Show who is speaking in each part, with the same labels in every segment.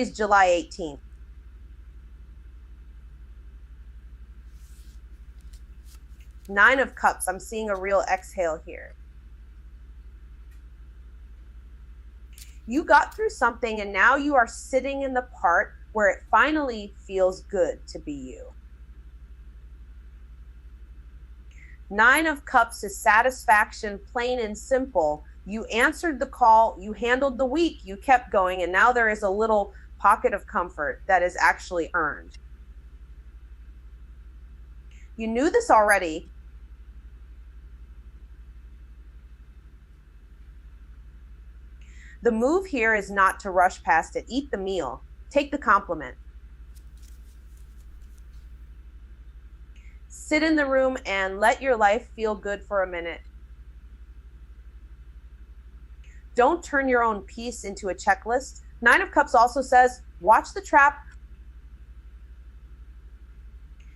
Speaker 1: Aries, July 18th. Nine of Cups. I'm seeing a real exhale here. You got through something and now you are sitting in the part where it finally feels good to be you. Nine of Cups is satisfaction, plain and simple. You answered the call, you handled the week, you kept going, and now there is a little pocket of comfort that is actually earned. You knew this already. The move here is not to rush past it. Eat the meal. Take the compliment. Sit in the room and let your life feel good for a minute. Don't turn your own peace into a checklist. Nine of Cups also says, watch the trap.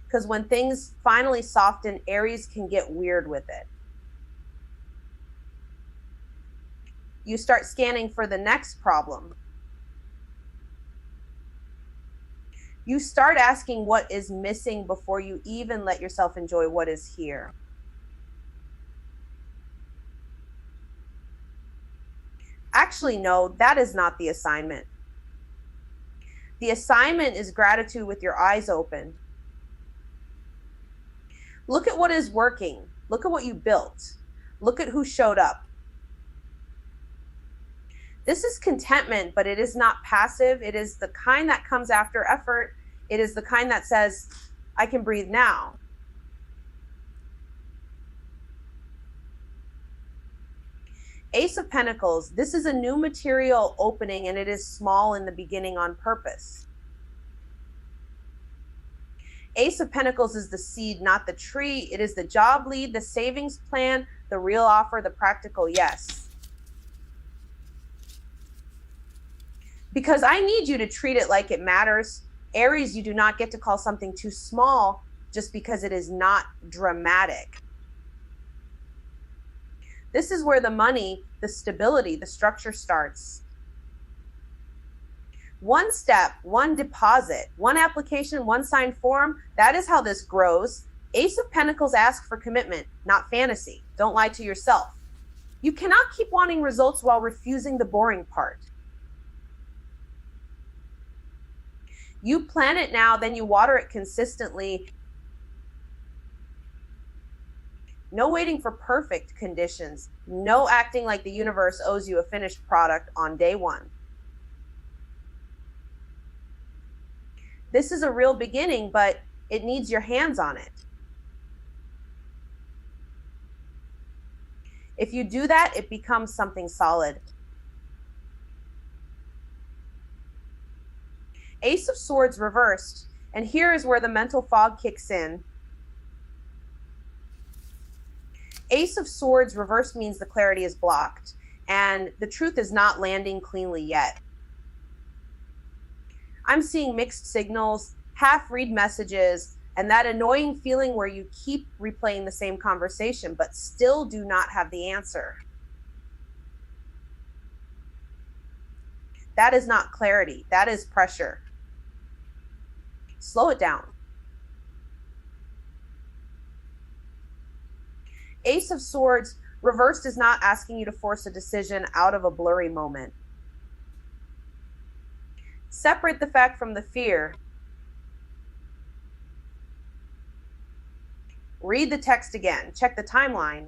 Speaker 1: Because when things finally soften, Aries can get weird with it. You start scanning for the next problem. You start asking what is missing before you even let yourself enjoy what is here. Actually, no, that is not the assignment. The assignment is gratitude with your eyes open. Look at what is working. Look at what you built. Look at who showed up. This is contentment, but it is not passive. It is the kind that comes after effort. It is the kind that says, I can breathe now. Ace of Pentacles, this is a new material opening and it is small in the beginning on purpose. Ace of Pentacles is the seed, not the tree. It is the job lead, the savings plan, the real offer, the practical yes. Because I need you to treat it like it matters. Aries, you do not get to call something too small just because it is not dramatic. This is where the money, the stability, the structure starts. One step, one deposit, one application, one signed form. That is how this grows. Ace of Pentacles asks for commitment, not fantasy. Don't lie to yourself. You cannot keep wanting results while refusing the boring part. You plant it now, then you water it consistently. No waiting for perfect conditions. No acting like the universe owes you a finished product on day one. This is a real beginning, but it needs your hands on it. If you do that, it becomes something solid. Ace of Swords reversed, and here is where the mental fog kicks in. Ace of Swords reversed means the clarity is blocked, and the truth is not landing cleanly yet. I'm seeing mixed signals, half-read messages, and that annoying feeling where you keep replaying the same conversation but still do not have the answer. That is not clarity. That is pressure. Slow it down. Ace of Swords reversed is not asking you to force a decision out of a blurry moment. Separate the fact from the fear. Read the text again. Check the timeline.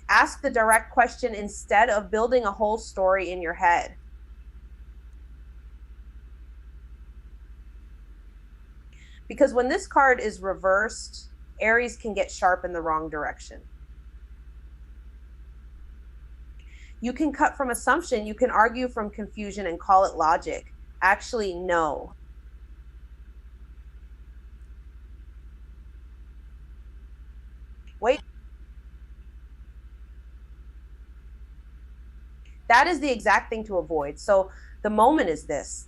Speaker 1: Ask the direct question instead of building a whole story in your head. Because when this card is reversed, Aries can get sharp in the wrong direction. You can cut from assumption, you can argue from confusion and call it logic. Actually, no. Wait. That is the exact thing to avoid. So the moment is this.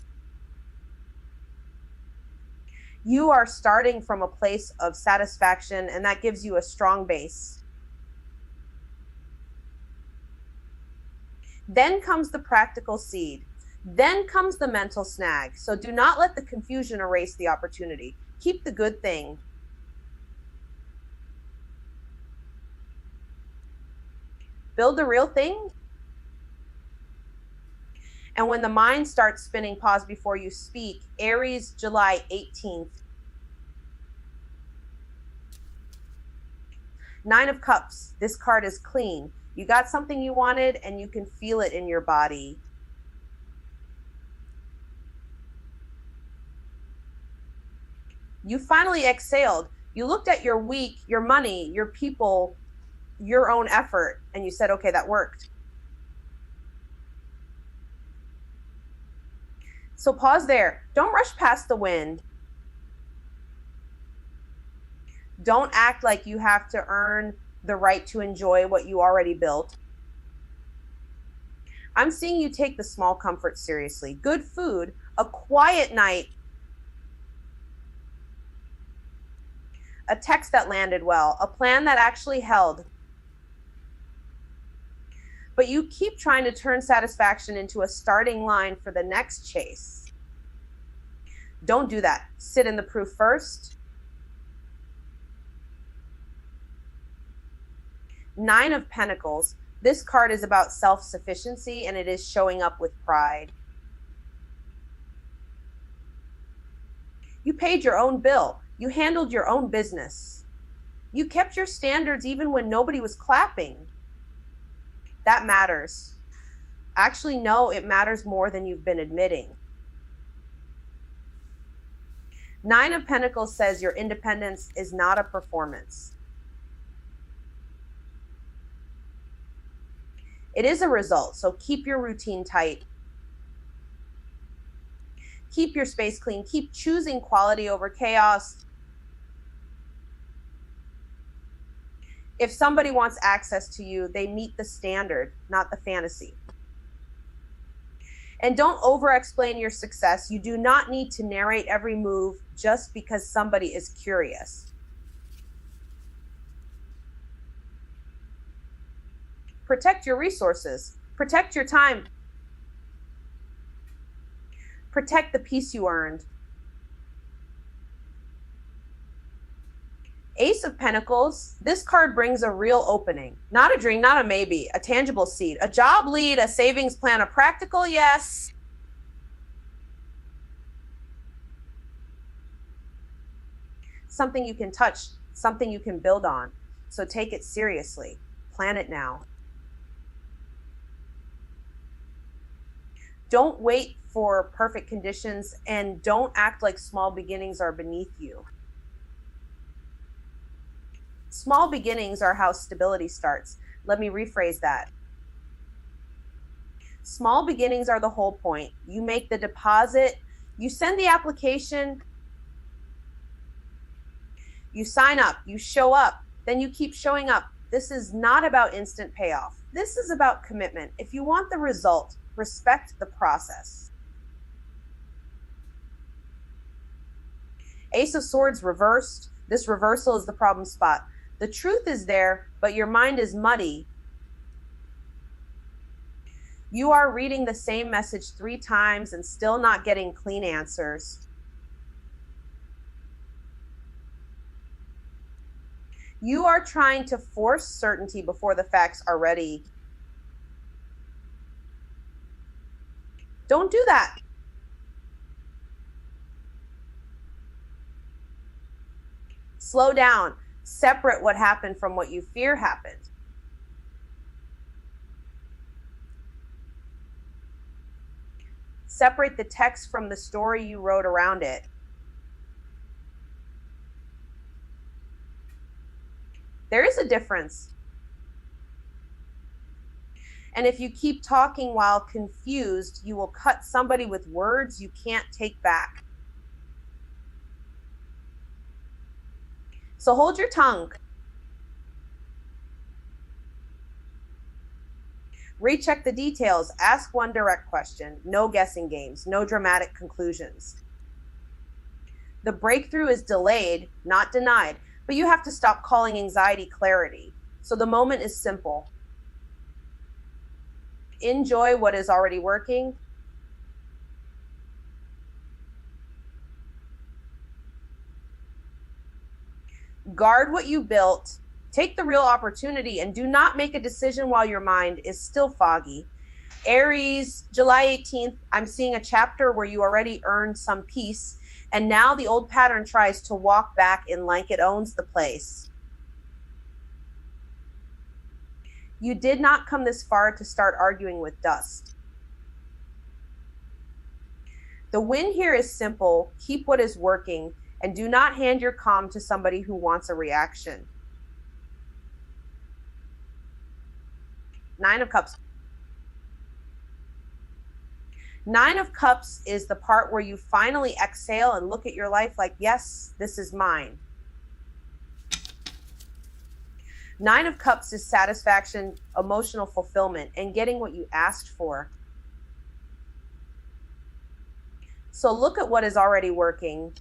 Speaker 1: You are starting from a place of satisfaction, and that gives you a strong base. Then comes the practical seed. Then comes the mental snag. So do not let the confusion erase the opportunity. Keep the good thing. Build the real thing. And when the mind starts spinning, pause before you speak. Aries, July 18th. 9 of Cups. This card is clean. You got something you wanted and you can feel it in your body. You finally exhaled. You looked at your week, your money, your people, your own effort, and you said, okay, that worked. So pause there. Don't rush past the wind. Don't act like you have to earn the right to enjoy what you already built. I'm seeing you take the small comforts seriously. Good food, a quiet night, a text that landed well, a plan that actually held. But you keep trying to turn satisfaction into a starting line for the next chase. Don't do that. Sit in the proof first. 9 of Pentacles. This card is about self-sufficiency, and it is showing up with pride. You paid your own bill. You handled your own business. You kept your standards even when nobody was clapping. That matters. Actually, no, it matters more than you've been admitting. 9 of Pentacles says your independence is not a performance. It is a result, so keep your routine tight. Keep your space clean. Keep choosing quality over chaos. If somebody wants access to you, they meet the standard, not the fantasy. And don't over-explain your success. You do not need to narrate every move just because somebody is curious. Protect your resources. Protect your time. Protect the peace you earned. Ace of Pentacles. This card brings a real opening. Not a dream, not a maybe, a tangible seed. A job lead, a savings plan, a practical yes. Something you can touch, something you can build on. So take it seriously. Plan it now. Don't wait for perfect conditions, and don't act like small beginnings are beneath you. Small beginnings are how stability starts. Let me rephrase that. Small beginnings are the whole point. You make the deposit, you send the application, you sign up, you show up, then you keep showing up. This is not about instant payoff. This is about commitment. If you want the result, respect the process. Ace of Swords reversed. This reversal is the problem spot. The truth is there, but your mind is muddy. You are reading the same message 3 times and still not getting clean answers. You are trying to force certainty before the facts are ready. Don't do that. Slow down. Separate what happened from what you fear happened. Separate the text from the story you wrote around it. There is a difference. And if you keep talking while confused, you will cut somebody with words you can't take back. So hold your tongue. Recheck the details. Ask one direct question. No guessing games. No dramatic conclusions. The breakthrough is delayed, not denied, but you have to stop calling anxiety clarity. So the moment is simple. Enjoy what is already working. Guard what you built. Take the real opportunity and do not make a decision while your mind is still foggy. Aries, July 18th, I'm seeing a chapter where you already earned some peace, and now the old pattern tries to walk back in like it owns the place. You did not come this far to start arguing with dust. The win here is simple. Keep what is working, and do not hand your calm to somebody who wants a reaction. Nine of Cups. Nine of Cups is the part where you finally exhale and look at your life like, yes, this is mine. Nine of Cups is satisfaction, emotional fulfillment, and getting what you asked for. So look at what is already working.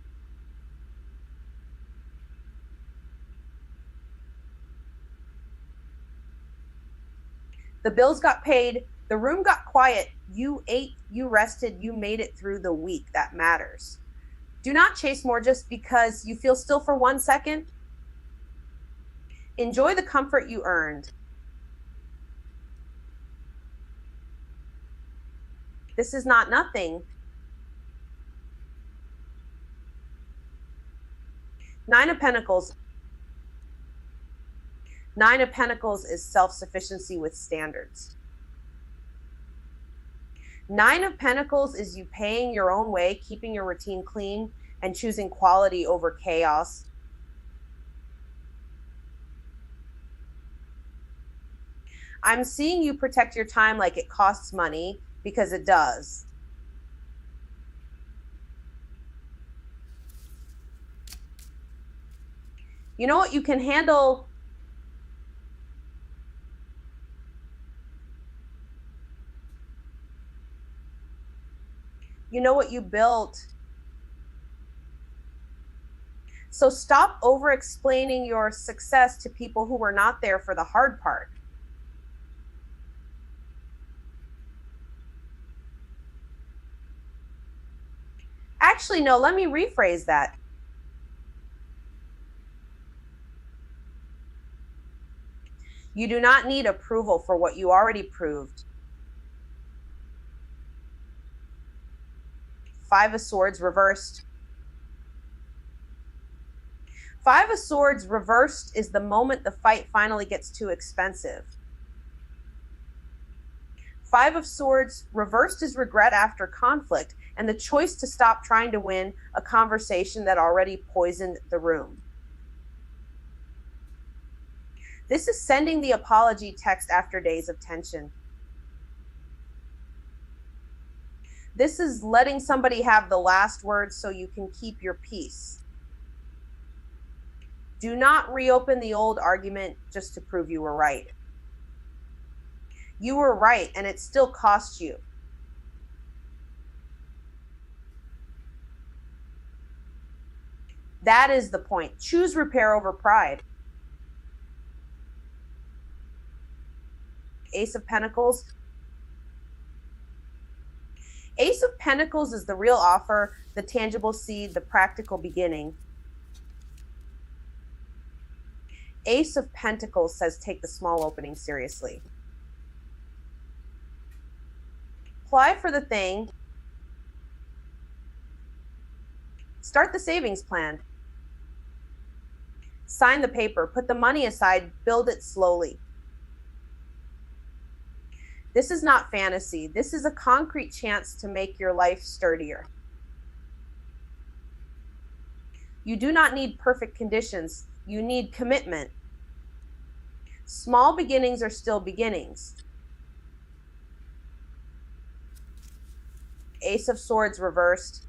Speaker 1: The bills got paid. The room got quiet. You ate, you rested, you made it through the week. That matters. Do not chase more just because you feel still for 1 second. Enjoy the comfort you earned. This is not nothing. Nine of Pentacles. Nine of Pentacles is self-sufficiency with standards. Nine of Pentacles is you paying your own way, keeping your routine clean, and choosing quality over chaos. I'm seeing you protect your time like it costs money, because it does. You know what? You can handle. You know what you built. So stop over-explaining your success to people who were not there for the hard part. Actually, no, let me rephrase that. You do not need approval for what you already proved. Five of Swords reversed. Five of Swords reversed is the moment the fight finally gets too expensive. Five of Swords reversed is regret after conflict and the choice to stop trying to win a conversation that already poisoned the room. This is sending the apology text after days of tension. This is letting somebody have the last word so you can keep your peace. Do not reopen the old argument just to prove you were right. You were right, and it still cost you. That is the point. Choose repair over pride. Ace of Pentacles. Ace of Pentacles is the real offer, the tangible seed, the practical beginning. Ace of Pentacles says take the small opening seriously. Apply for the thing. Start the savings plan. Sign the paper. Put the money aside. Build it slowly. This is not fantasy. This is a concrete chance to make your life sturdier. You do not need perfect conditions. You need commitment. Small beginnings are still beginnings. Ace of Swords reversed.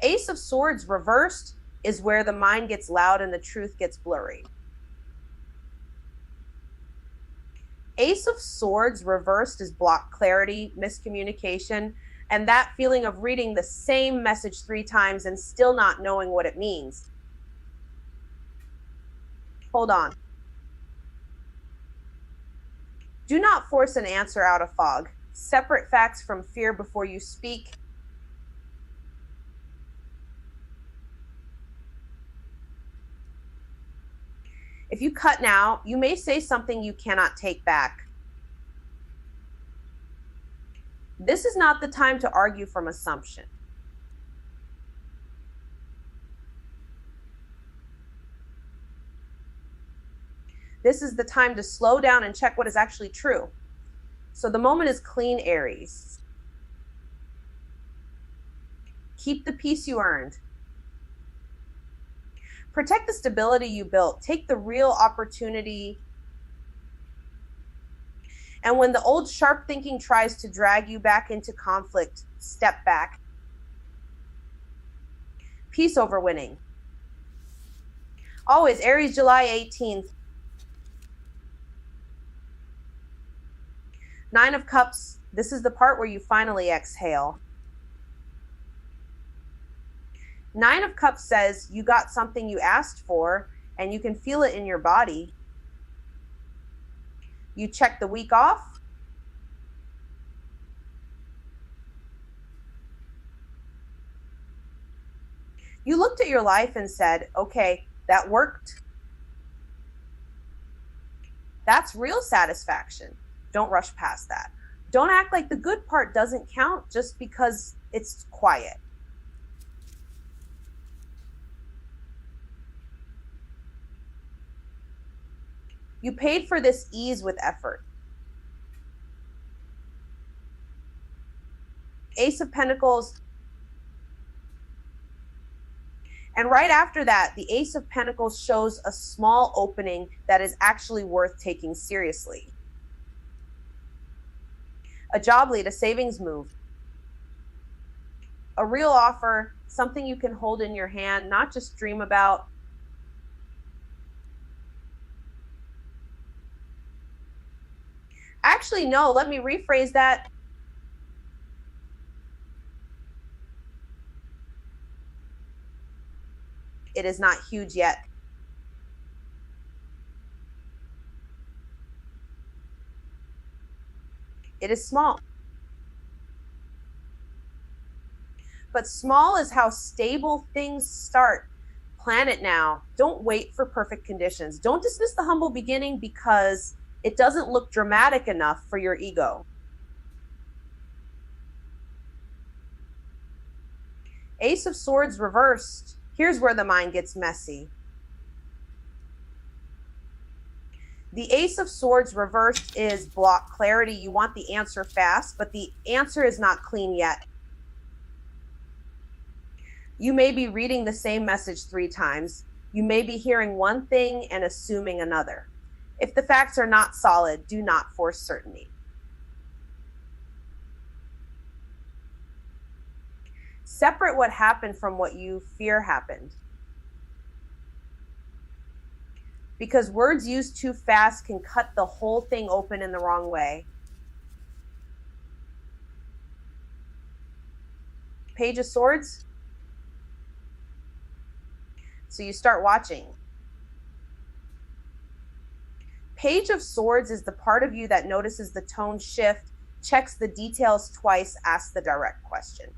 Speaker 1: Ace of Swords reversed is where the mind gets loud and the truth gets blurry. Ace of Swords reversed is block clarity, miscommunication, and that feeling of reading the same message 3 times and still not knowing what it means. Hold on. Do not force an answer out of fog. Separate facts from fear before you speak. If you cut now, you may say something you cannot take back. This is not the time to argue from assumption. This is the time to slow down and check what is actually true. So the moment is clean, Aries. Keep the peace you earned. Protect the stability you built. Take the real opportunity. And when the old sharp thinking tries to drag you back into conflict, step back. Peace over winning. Always, Aries, July 18th. 9 of Cups. This is the part where you finally exhale. 9 of Cups says you got something you asked for and you can feel it in your body. You check the week off. You looked at your life and said, okay, that worked. That's real satisfaction. Don't rush past that. Don't act like the good part doesn't count just because it's quiet. You paid for this ease with effort. Ace of Pentacles. And right after that, the Ace of Pentacles shows a small opening that is actually worth taking seriously. A job lead, a savings move, a real offer, something you can hold in your hand, not just dream about. Actually, no, let me rephrase that. It is not huge yet. It is small. But small is how stable things start. Plan it now. Don't wait for perfect conditions. Don't dismiss the humble beginning because it doesn't look dramatic enough for your ego. Ace of Swords reversed. Here's where the mind gets messy. The Ace of Swords reversed is block clarity. You want the answer fast, but the answer is not clean yet. You may be reading the same message 3 times. You may be hearing one thing and assuming another. If the facts are not solid, do not force certainty. Separate what happened from what you fear happened. Because words used too fast can cut the whole thing open in the wrong way. Page of Swords. So you start watching. Page of Swords is the part of you that notices the tone shift, checks the details twice, asks the direct question.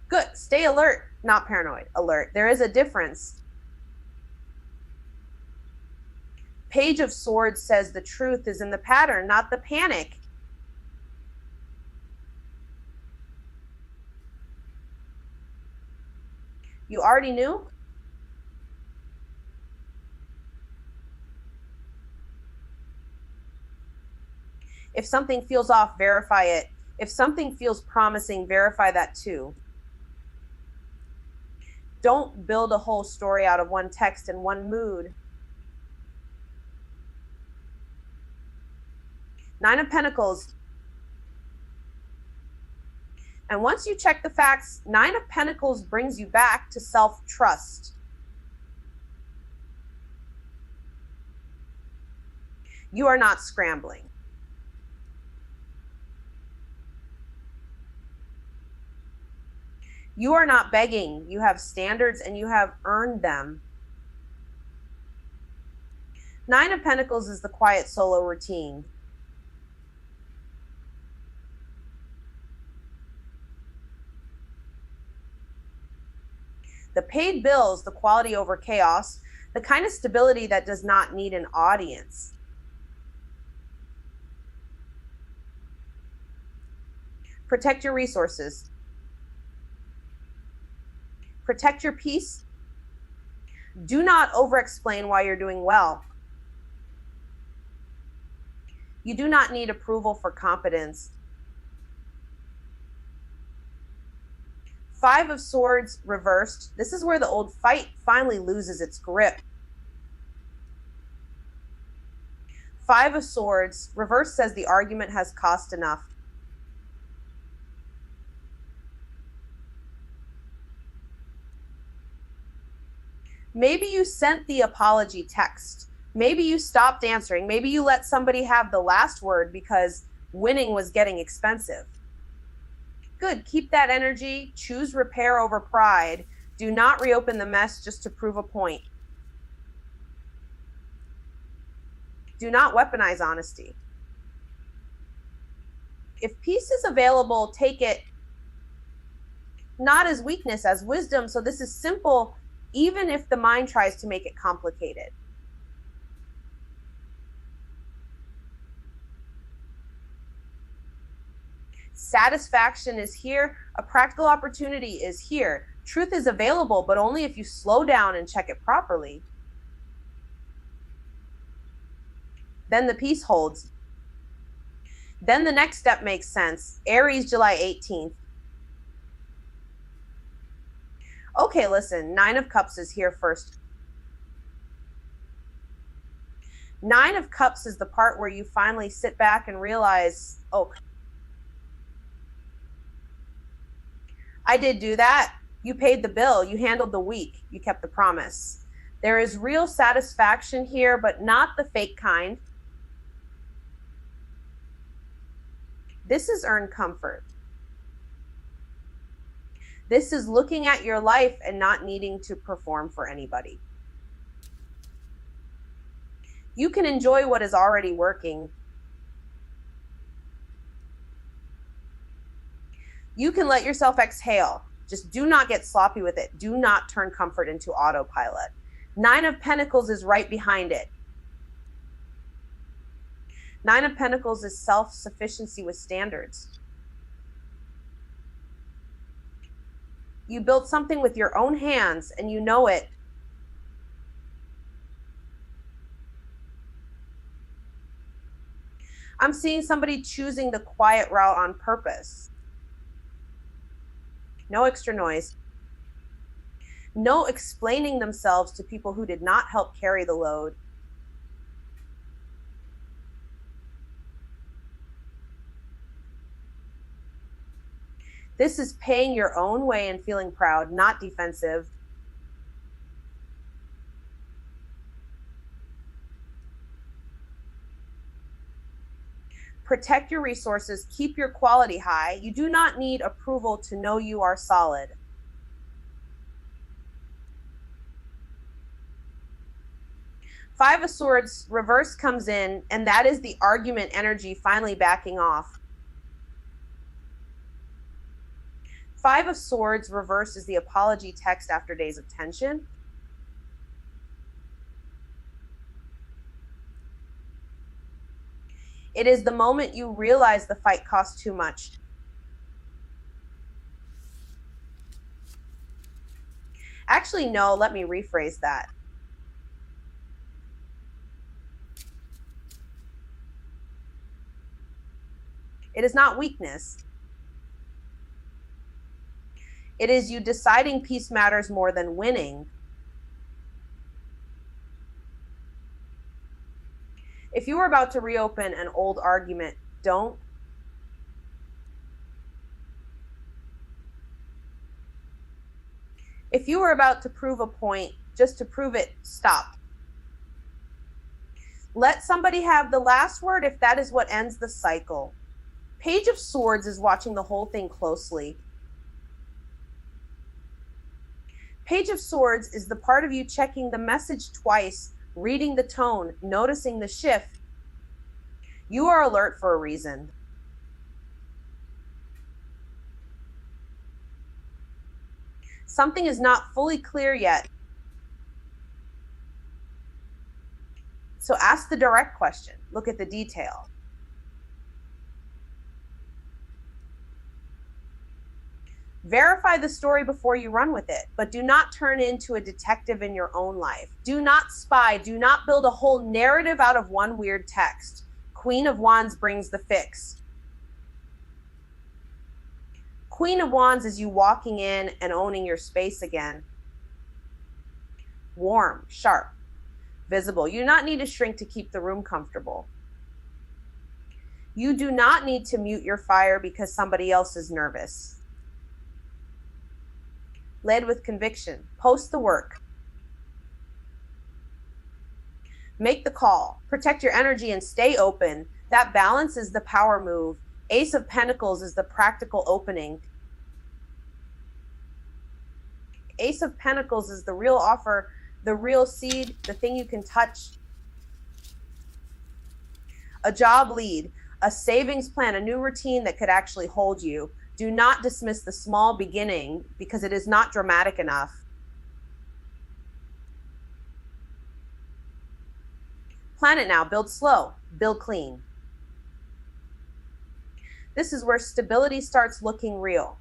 Speaker 1: Good. Stay alert, not paranoid. Alert. There is a difference. Page of Swords says the truth is in the pattern, not the panic. You already knew? If something feels off, verify it. If something feels promising, verify that too. Don't build a whole story out of one text and one mood. 9 of Pentacles. And once you check the facts, 9 of Pentacles brings you back to self-trust. You are not scrambling. You are not begging. You have standards and you have earned them. Nine of Pentacles is the quiet solo routine. The paid bills, the quality over chaos, the kind of stability that does not need an audience. Protect your resources. Protect your peace. Do not over-explain why you're doing well. You do not need approval for competence. Five of Swords reversed. This is where the old fight finally loses its grip. Five of Swords reversed says the argument has cost enough. Maybe you sent the apology text. Maybe you stopped answering. Maybe you let somebody have the last word because winning was getting expensive. Good. Keep that energy. Choose repair over pride. Do not reopen the mess just to prove a point. Do not weaponize honesty. If peace is available, take it not as weakness, as wisdom. So this is simple, even if the mind tries to make it complicated. Satisfaction is here. A practical opportunity is here. Truth is available, but only if you slow down and check it properly. Then the peace holds. Then the next step makes sense. Aries, July 18th. Okay, listen, Nine of Cups is here first. Nine of Cups is the part where you finally sit back and realize, oh, I did do that. You paid the bill. You handled the week. You kept the promise. There is real satisfaction here, but not the fake kind. This is earned comfort. This is looking at your life and not needing to perform for anybody. You can enjoy what is already working. You can let yourself exhale. Just do not get sloppy with it. Do not turn comfort into autopilot. Nine of Pentacles is right behind it. Nine of Pentacles is self-sufficiency with standards. You built something with your own hands and you know it. I'm seeing somebody choosing the quiet route on purpose. No extra noise. No explaining themselves to people who did not help carry the load. This is paying your own way and feeling proud, not defensive. Protect your resources, keep your quality high. You do not need approval to know you are solid. Five of Swords reverse comes in, and that is the argument energy finally backing off. Five of Swords reverse is the apology text after days of tension. It is the moment you realize the fight cost too much. Actually, no, let me rephrase that. It is not weakness. It is you deciding peace matters more than winning. If you were about to reopen an old argument, don't. If you were about to prove a point, just to prove it, stop. Let somebody have the last word if that is what ends the cycle. Page of Swords is watching the whole thing closely. Page of Swords is the part of you checking the message twice reading the tone, noticing the shift. You are alert for a reason. Something is not fully clear yet. So ask the direct question. Look at the detail. Verify the story before you run with it, but do not turn into a detective in your own life. Do not spy. Do not build a whole narrative out of one weird text. Queen of Wands brings the fix. Queen of Wands is you walking in and owning your space again. Warm, sharp, visible. You do not need to shrink to keep the room comfortable. You do not need to mute your fire because somebody else is nervous. Led with conviction. Post the work. Make the call. Protect your energy and stay open. That balance is the power move. Ace of Pentacles is the practical opening. Ace of Pentacles is the real offer, the real seed, the thing you can touch. A job lead, a savings plan, a new routine that could actually hold you. Do not dismiss the small beginning because it is not dramatic enough. Plan it now. Build slow. Build clean. This is where stability starts looking real.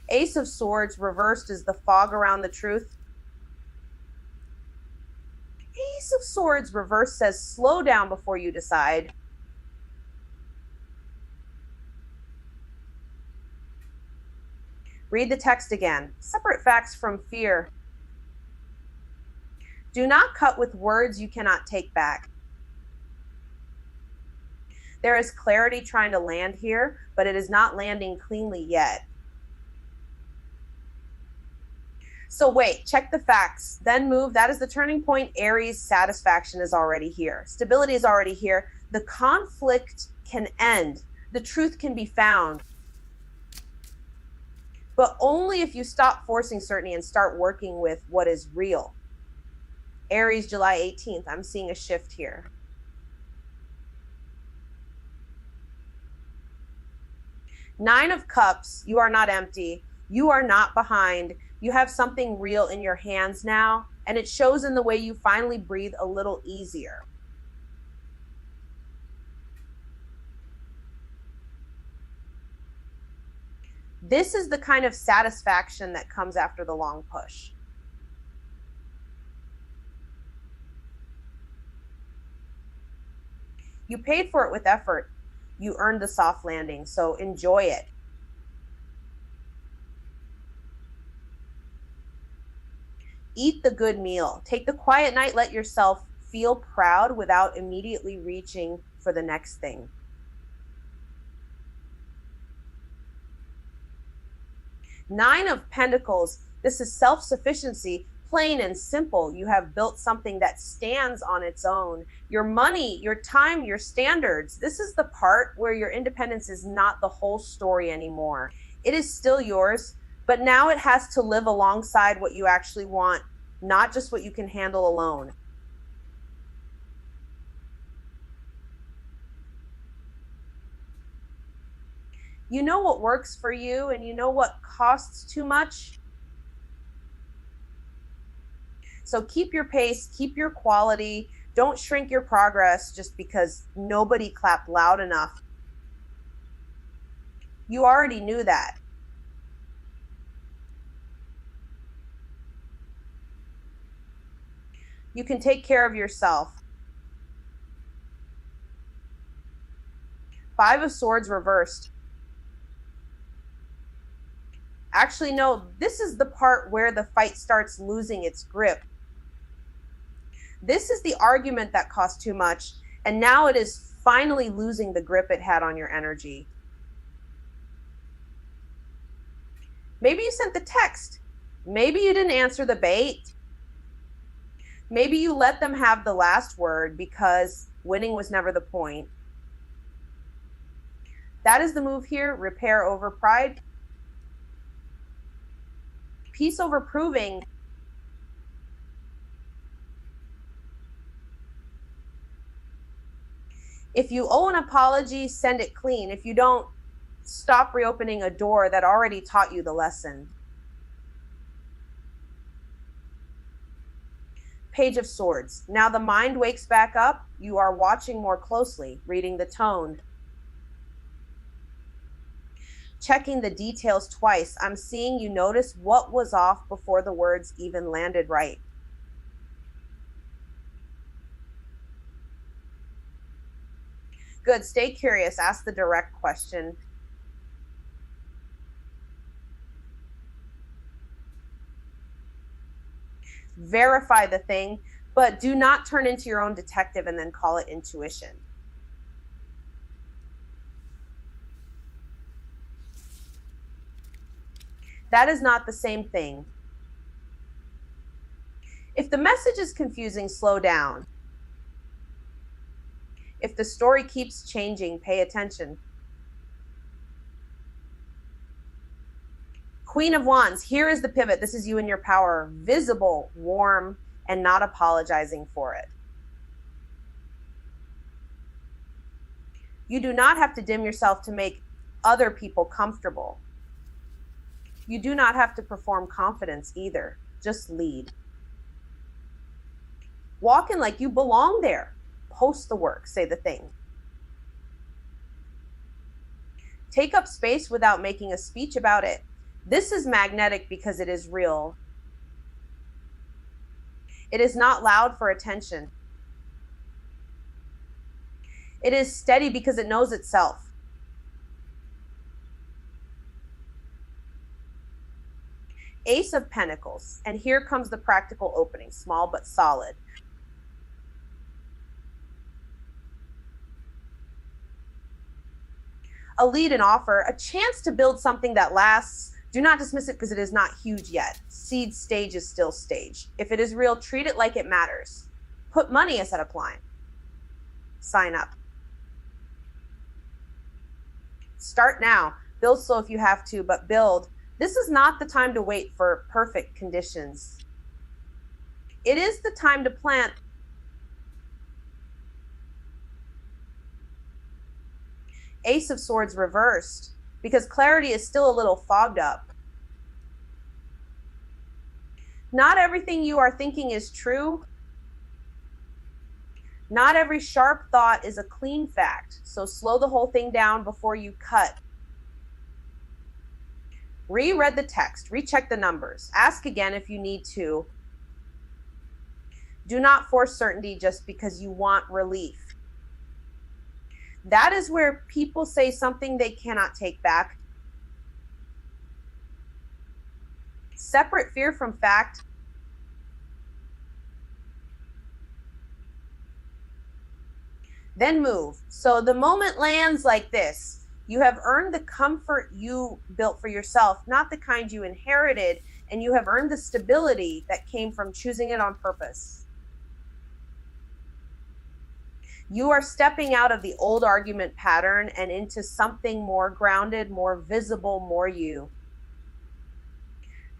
Speaker 1: Ace of Swords reversed is the fog around the truth. Ace of Swords reversed says slow down before you decide. Read the text again. Separate facts from fear. Do not cut with words you cannot take back. There is clarity trying to land here, but it is not landing cleanly yet. So wait, check the facts, then move. That is the turning point. Aries, satisfaction is already here. Stability is already here. The conflict can end. The truth can be found. But only if you stop forcing certainty and start working with what is real. Aries, July 18th. I'm seeing a shift here. Nine of Cups. You are not empty. You are not behind. You have something real in your hands now, and it shows in the way you finally breathe a little easier. This is the kind of satisfaction that comes after the long push. You paid for it with effort. You earned the soft landing, so enjoy it. Eat the good meal. Take the quiet night. Let yourself feel proud without immediately reaching for the next thing. Nine of Pentacles. This is self-sufficiency, plain and simple. You have built something that stands on its own. Your money, your time, your standards. This is the part where your independence is not the whole story anymore. It is still yours, but now it has to live alongside what you actually want, not just what you can handle alone. You know what works for you, and you know what costs too much. So keep your pace, keep your quality. Don't shrink your progress just because nobody clapped loud enough. You already knew that. You can take care of yourself. Five of Swords reversed. Actually, no, this is the part where the fight starts losing its grip. This is the argument that cost too much, and now it is finally losing the grip it had on your energy. Maybe you sent the text. Maybe you didn't answer the bait. Maybe you let them have the last word because winning was never the point. That is the move here. Repair over pride. Peace over proving. If you owe an apology, send it clean. If you don't, stop reopening a door that already taught you the lesson. Page of Swords. Now the mind wakes back up. You are watching more closely, reading the tone, checking the details twice. I'm seeing you notice what was off before the words even landed right. Good. Stay curious. Ask the direct question. Verify the thing, but do not turn into your own detective and then call it intuition. That is not the same thing. If the message is confusing, slow down. If the story keeps changing, pay attention. Queen of Wands, here is the pivot. This is you in your power, visible, warm, and not apologizing for it. You do not have to dim yourself to make other people comfortable. You do not have to perform confidence either. Just lead. Walk in like you belong there. Post the work, say the thing. Take up space without making a speech about it. This is magnetic because it is real. It is not loud for attention. It is steady because it knows itself. Ace of Pentacles, and here comes the practical opening, small but solid. A lead and offer, a chance to build something that lasts. Do not dismiss it because it is not huge yet. Seed stage is still stage. If it is real, treat it like it matters. Put money as a line. Sign up. Start now. Build slow if you have to, but build. This is not the time to wait for perfect conditions. It is the time to plant. Ace of Swords reversed, because clarity is still a little fogged up. Not everything you are thinking is true. Not every sharp thought is a clean fact, so slow the whole thing down before you cut. Reread the text, recheck the numbers, ask again if you need to. Do not force certainty just because you want relief. That is where people say something they cannot take back. Separate fear from fact. Then move. So the moment lands like this, you have earned the comfort you built for yourself, not the kind you inherited, and you have earned the stability that came from choosing it on purpose. You are stepping out of the old argument pattern and into something more grounded, more visible, more you.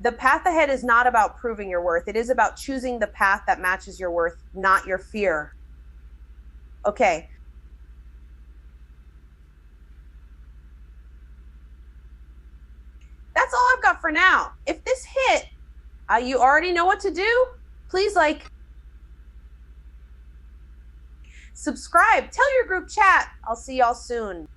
Speaker 1: The path ahead is not about proving your worth. It is about choosing the path that matches your worth, not your fear. Okay. That's all I've got for now. If this hit, you already know what to do. Please subscribe, tell your group chat. I'll see y'all soon.